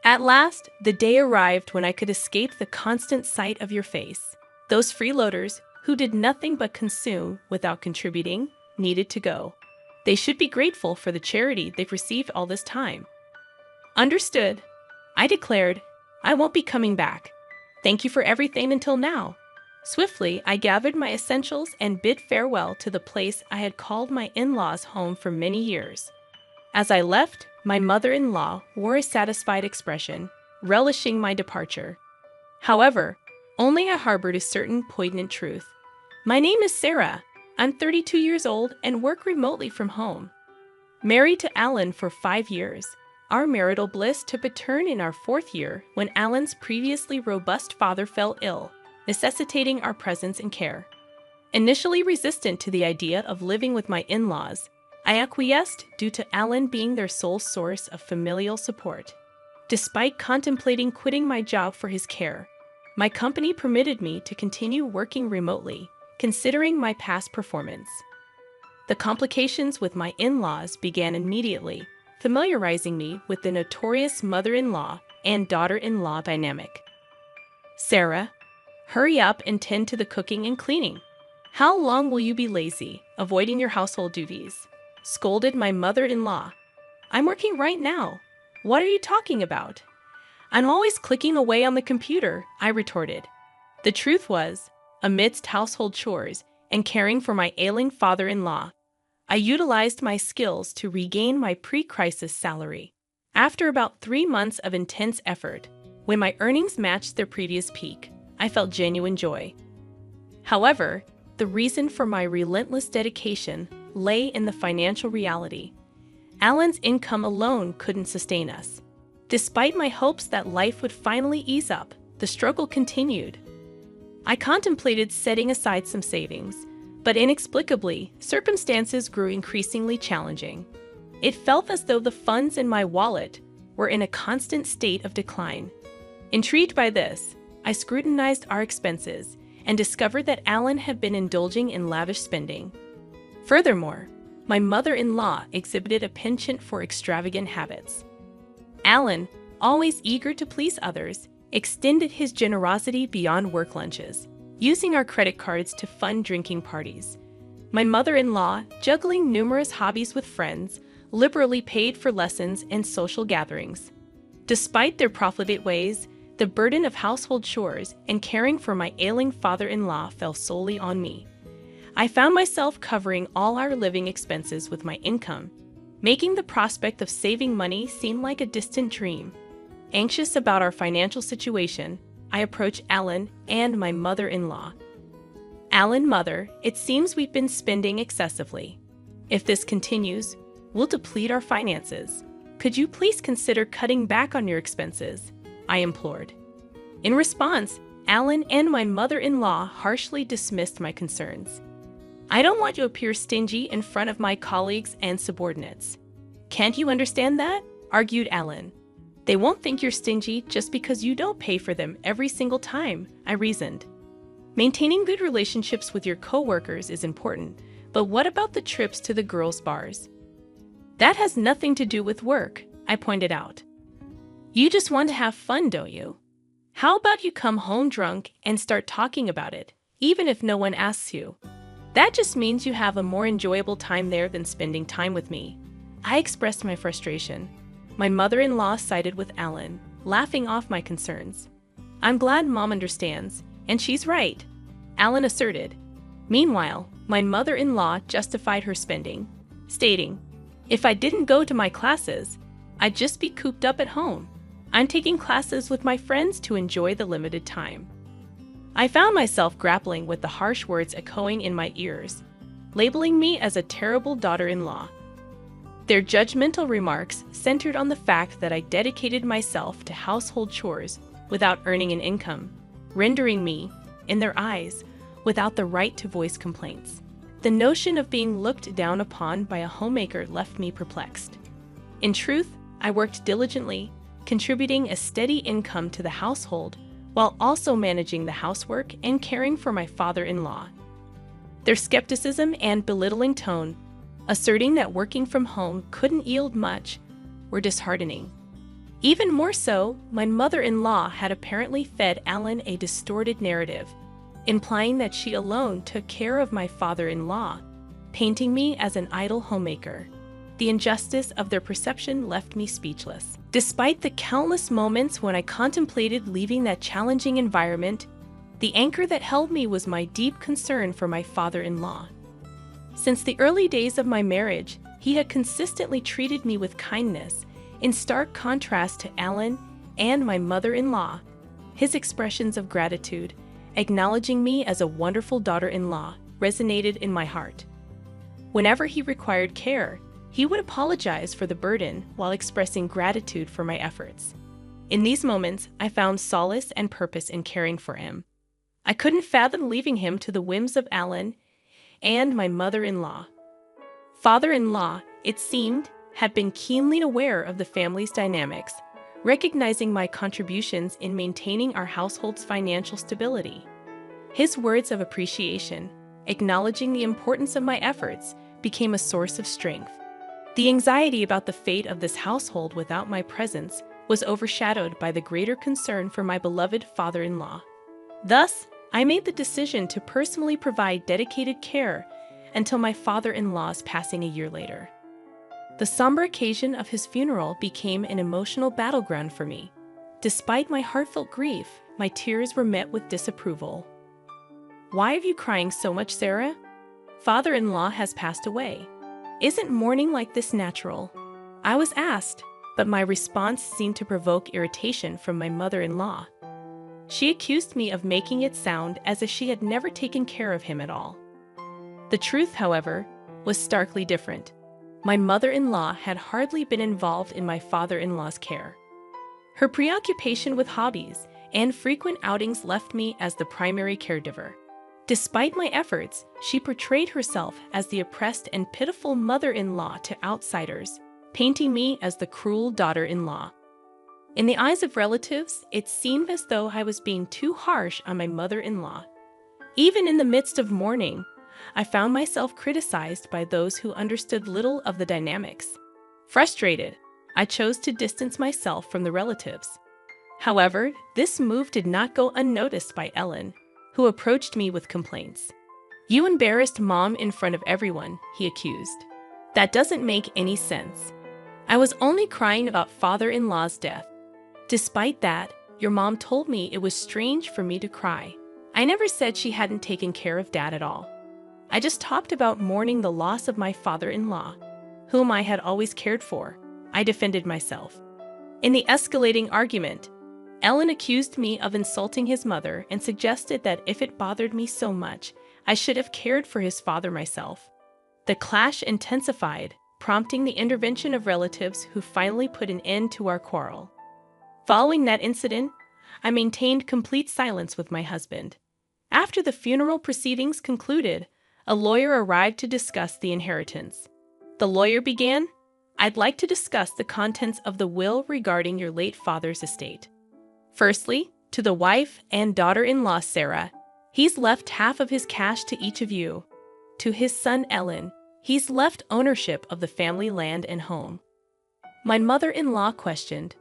At last, the day arrived when I could escape the constant sight of your face. Those freeloaders, who did nothing but consume without contributing, needed to go. They should be grateful for the charity they've received all this time. Understood, I declared. I won't be coming back. Thank you for everything until now. Swiftly, I gathered my essentials and bid farewell to the place I had called my in-laws' home for many years. As I left, my mother-in-law wore a satisfied expression, relishing my departure. However, only I harbored a certain poignant truth. My name is Sarah. I'm 32 years old and work remotely from home. Married to Alan for 5 years, our marital bliss took a turn in our 4th year when Alan's previously robust father fell ill, necessitating our presence and care. Initially resistant to the idea of living with my in-laws, I acquiesced due to Alan being their sole source of familial support. Despite contemplating quitting my job for his care, my company permitted me to continue working remotely, considering my past performance. The complications with my in-laws began immediately, familiarizing me with the notorious mother-in-law and daughter-in-law dynamic. Sarah, hurry up and tend to the cooking and cleaning. How long will you be lazy, avoiding your household duties? Scolded my mother-in-law. I'm working right now. What are you talking about? I'm always clicking away on the computer, I retorted. The truth was, amidst household chores and caring for my ailing father-in-law, I utilized my skills to regain my pre-crisis salary. After about 3 months of intense effort, when my earnings matched their previous peak, I felt genuine joy. However, the reason for my relentless dedication lay in the financial reality. Alan's income alone couldn't sustain us. Despite my hopes that life would finally ease up, the struggle continued. I contemplated setting aside some savings, but inexplicably, circumstances grew increasingly challenging. It felt as though the funds in my wallet were in a constant state of decline. Intrigued by this, I scrutinized our expenses and discovered that Alan had been indulging in lavish spending. Furthermore, my mother-in-law exhibited a penchant for extravagant habits. Alan, always eager to please others, extended his generosity beyond work lunches, using our credit cards to fund drinking parties. My mother-in-law, juggling numerous hobbies with friends, liberally paid for lessons and social gatherings. Despite their profligate ways, the burden of household chores and caring for my ailing father-in-law fell solely on me. I found myself covering all our living expenses with my income, making the prospect of saving money seem like a distant dream. Anxious about our financial situation, I approached Alan and my mother-in-law. Alan, mother, it seems we've been spending excessively. If this continues, we'll deplete our finances. Could you please consider cutting back on your expenses? I implored. In response, Alan and my mother-in-law harshly dismissed my concerns. I don't want to appear stingy in front of my colleagues and subordinates. Can't you understand that? Argued Alan. They won't think you're stingy just because you don't pay for them every single time, I reasoned. Maintaining good relationships with your coworkers is important, but what about the trips to the girls' bars? That has nothing to do with work, I pointed out. You just want to have fun, don't you? How about you come home drunk and start talking about it, even if no one asks you? That just means you have a more enjoyable time there than spending time with me. I expressed my frustration. My mother-in-law sided with Alan, laughing off my concerns. I'm glad Mom understands, and she's right, Alan asserted. Meanwhile, my mother-in-law justified her spending, stating, if I didn't go to my classes, I'd just be cooped up at home. I'm taking classes with my friends to enjoy the limited time. I found myself grappling with the harsh words echoing in my ears, labeling me as a terrible daughter-in-law. Their judgmental remarks centered on the fact that I dedicated myself to household chores without earning an income, rendering me, in their eyes, without the right to voice complaints. The notion of being looked down upon by a homemaker left me perplexed. In truth, I worked diligently, contributing a steady income to the household while also managing the housework and caring for my father-in-law. Their skepticism and belittling tone, asserting that working from home couldn't yield much, were disheartening. Even more so, my mother-in-law had apparently fed Alan a distorted narrative, implying that she alone took care of my father-in-law, painting me as an idle homemaker. The injustice of their perception left me speechless. Despite the countless moments when I contemplated leaving that challenging environment, the anchor that held me was my deep concern for my father-in-law. Since the early days of my marriage, he had consistently treated me with kindness, in stark contrast to Alan and my mother-in-law. His expressions of gratitude, acknowledging me as a wonderful daughter-in-law, resonated in my heart. Whenever he required care, he would apologize for the burden while expressing gratitude for my efforts. In these moments, I found solace and purpose in caring for him. I couldn't fathom leaving him to the whims of Alan and my mother-in-law. Father-in-law, it seemed, had been keenly aware of the family's dynamics, recognizing my contributions in maintaining our household's financial stability. His words of appreciation, acknowledging the importance of my efforts, became a source of strength. The anxiety about the fate of this household without my presence was overshadowed by the greater concern for my beloved father-in-law. Thus, I made the decision to personally provide dedicated care until my father-in-law's passing a year later. The somber occasion of his funeral became an emotional battleground for me. Despite my heartfelt grief, my tears were met with disapproval. "Why are you crying so much, Sarah? Father-in-law has passed away. Isn't mourning like this natural?" I was asked, but my response seemed to provoke irritation from my mother-in-law. She accused me of making it sound as if she had never taken care of him at all. The truth, however, was starkly different. My mother-in-law had hardly been involved in my father-in-law's care. Her preoccupation with hobbies and frequent outings left me as the primary caregiver. Despite my efforts, she portrayed herself as the oppressed and pitiful mother-in-law to outsiders, painting me as the cruel daughter-in-law. In the eyes of relatives, it seemed as though I was being too harsh on my mother-in-law. Even in the midst of mourning, I found myself criticized by those who understood little of the dynamics. Frustrated, I chose to distance myself from the relatives. However, this move did not go unnoticed by Ellen, who approached me with complaints. "You embarrassed Mom in front of everyone," he accused. "That doesn't make any sense. I was only crying about father-in-law's death. Despite that, your mom told me it was strange for me to cry. I never said she hadn't taken care of Dad at all. I just talked about mourning the loss of my father-in-law, whom I had always cared for," I defended myself. In the escalating argument, Ellen accused me of insulting his mother and suggested that if it bothered me so much, I should have cared for his father myself. The clash intensified, prompting the intervention of relatives who finally put an end to our quarrel. Following that incident, I maintained complete silence with my husband. After the funeral proceedings concluded, a lawyer arrived to discuss the inheritance. The lawyer began, "I'd like to discuss the contents of the will regarding your late father's estate. Firstly, to the wife and daughter-in-law Sarah, he's left half of his cash to each of you. To his son Ellen, he's left ownership of the family land and home." My mother-in-law questioned,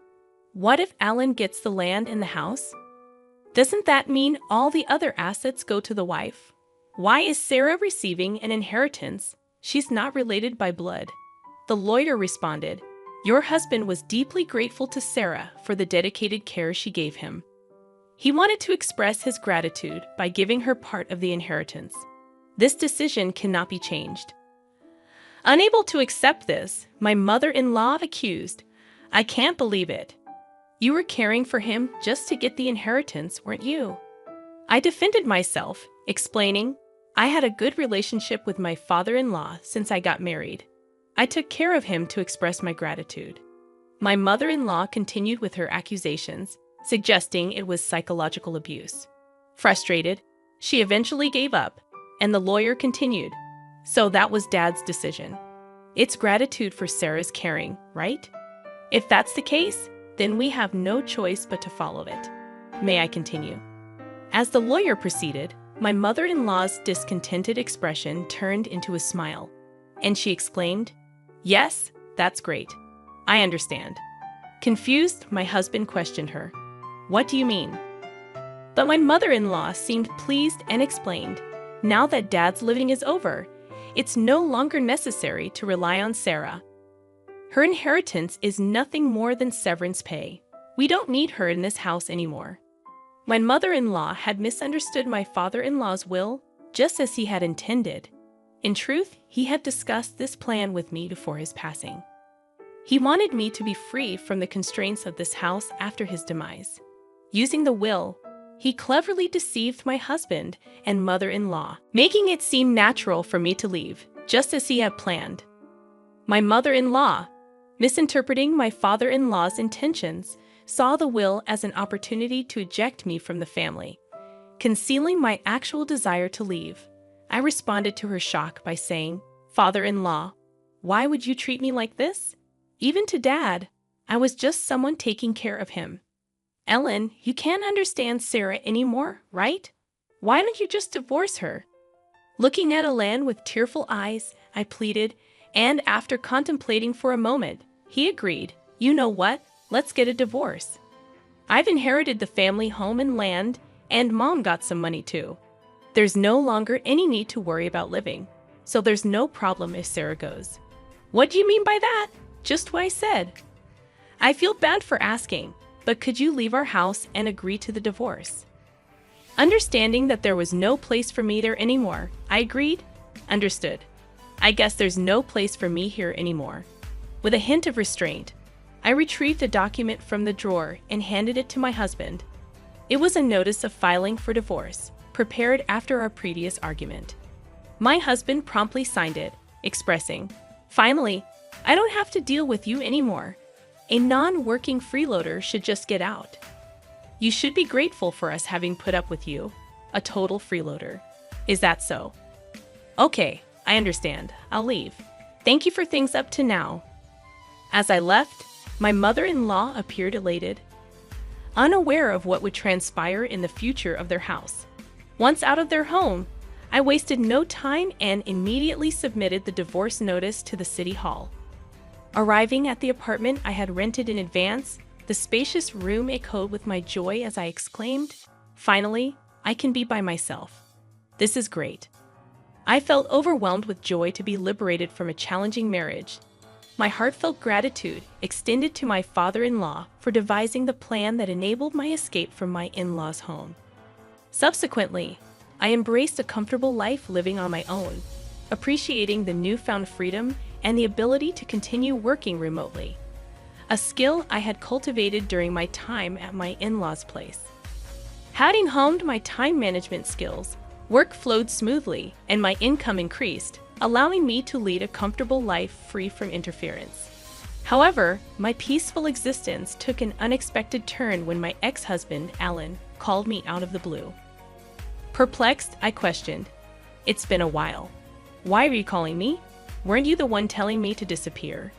"What if Alan gets the land and the house? Doesn't that mean all the other assets go to the wife? Why is Sarah receiving an inheritance? She's not related by blood." The lawyer responded, "Your husband was deeply grateful to Sarah for the dedicated care she gave him. He wanted to express his gratitude by giving her part of the inheritance. This decision cannot be changed." Unable to accept this, my mother-in-law accused, "I can't believe it. You were caring for him just to get the inheritance, weren't you?" I defended myself, explaining, "I had a good relationship with my father-in-law since I got married. I took care of him to express my gratitude." My mother-in-law continued with her accusations, suggesting it was psychological abuse. Frustrated, she eventually gave up, and the lawyer continued, "So that was Dad's decision. It's gratitude for Sarah's caring, right? If that's the case, then we have no choice but to follow it. May I continue?" As the lawyer proceeded, my mother-in-law's discontented expression turned into a smile, and she exclaimed, "Yes, that's great. I understand. Confused, my husband questioned her. What do you mean? But my mother-in-law seemed pleased and explained, now that Dad's living is over, it's no longer necessary to rely on Sarah. Her inheritance is nothing more than severance pay. We don't need her in this house anymore. My mother-in-law had misunderstood my father-in-law's will, just as he had intended. In truth, he had discussed this plan with me before his passing. He wanted me to be free from the constraints of this house after his demise. Using the will, he cleverly deceived my husband and mother-in-law, making it seem natural for me to leave, just as he had planned. My mother-in-law, misinterpreting my father-in-law's intentions, saw the will as an opportunity to eject me from the family, concealing my actual desire to leave. I responded to her shock by saying, "Father-in-law, why would you treat me like this? Even to Dad, I was just someone taking care of him. Ellen, you can't understand Sarah anymore, right? Why don't you just divorce her?" Looking at Ellen with tearful eyes, I pleaded, and after contemplating for a moment, he agreed. You know what? Let's get a divorce. I've inherited the family home and land, and Mom got some money too. There's no longer any need to worry about living, so there's no problem if Sarah goes. What do you mean by that? Just what I said. I feel bad for asking, but could you leave our house and agree to the divorce? Understanding that there was no place for me there anymore, I agreed. Understood. I guess there's no place for me here anymore. With a hint of restraint, I retrieved a document from the drawer and handed it to my husband. It was a notice of filing for divorce, prepared after our previous argument. My husband promptly signed it, expressing, "Finally, I don't have to deal with you anymore. A non-working freeloader should just get out. You should be grateful for us having put up with you, a total freeloader. Is that so? Okay, I understand. I'll leave. Thank you for things up to now." As I left, my mother-in-law appeared elated, unaware of what would transpire in the future of their house. Once out of their home, I wasted no time and immediately submitted the divorce notice to the city hall. Arriving at the apartment I had rented in advance, the spacious room echoed with my joy as I exclaimed, "Finally, I can be by myself. This is great." I felt overwhelmed with joy to be liberated from a challenging marriage. My heartfelt gratitude extended to my father-in-law for devising the plan that enabled my escape from my in-laws' home. Subsequently, I embraced a comfortable life living on my own, appreciating the newfound freedom and the ability to continue working remotely, a skill I had cultivated during my time at my in-laws' place. Having honed my time management skills, work flowed smoothly and my income increased, allowing me to lead a comfortable life free from interference. However, my peaceful existence took an unexpected turn when my ex-husband, Alan, called me out of the blue. Perplexed, I questioned, "It's been a while. Why are you calling me? Weren't you the one telling me to disappear?"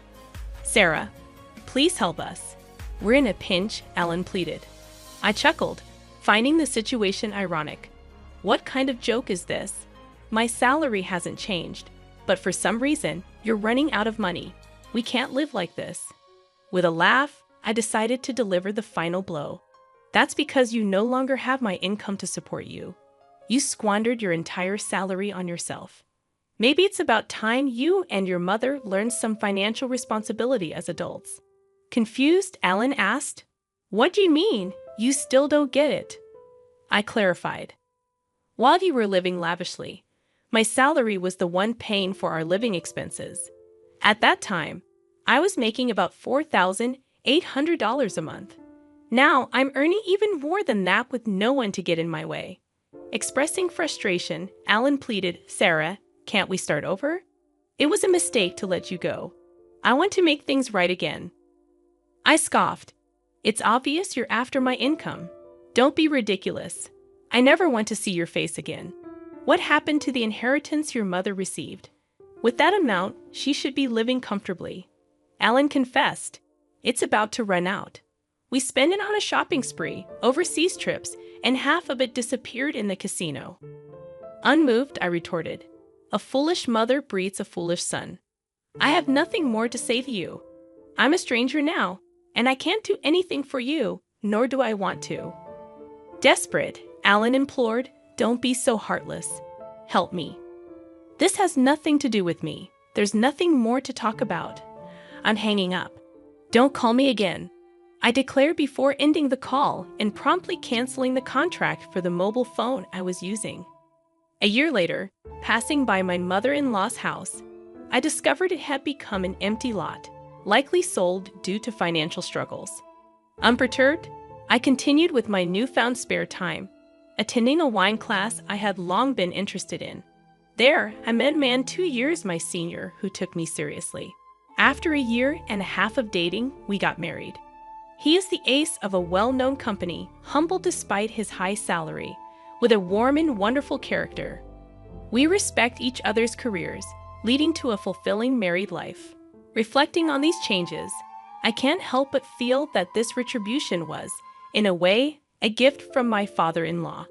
"Sarah, please help us. We're in a pinch," Alan pleaded. I chuckled, finding the situation ironic. What kind of joke is this? My salary hasn't changed, but for some reason, you're running out of money. We can't live like this. With a laugh, I decided to deliver the final blow. That's because you no longer have my income to support you. You squandered your entire salary on yourself. Maybe it's about time you and your mother learned some financial responsibility as adults. Confused, Alan asked, "What do you mean? You still don't get it?" I clarified. While you were living lavishly, my salary was the one paying for our living expenses. At that time, I was making about $4,800 a month. Now I'm earning even more than that with no one to get in my way. Expressing frustration, Alan pleaded, "Sarah, can't we start over? It was a mistake to let you go. I want to make things right again." I scoffed. "It's obvious you're after my income. Don't be ridiculous. I never want to see your face again. What happened to the inheritance your mother received? With that amount, she should be living comfortably." Alan confessed, "It's about to run out. We spend it on a shopping spree, overseas trips, and half of it disappeared in the casino." Unmoved, I retorted, "A foolish mother breeds a foolish son. I have nothing more to say to you. I'm a stranger now, and I can't do anything for you, nor do I want to." Desperate, Alan implored, "Don't be so heartless. Help me. This has nothing to do with me. There's nothing more to talk about." I'm hanging up. "Don't call me again," I declared before ending the call and promptly canceling the contract for the mobile phone I was using. A year later, passing by my mother-in-law's house, I discovered it had become an empty lot, likely sold due to financial struggles. Unperturbed, I continued with my newfound spare time, attending a wine class I had long been interested in. There, I met a man 2 years my senior who took me seriously. After a year and a half of dating, we got married. He is the ace of a well-known company, humble despite his high salary, with a warm and wonderful character. We respect each other's careers, leading to a fulfilling married life. Reflecting on these changes, I can't help but feel that this retribution was, in a way, a gift from my father-in-law.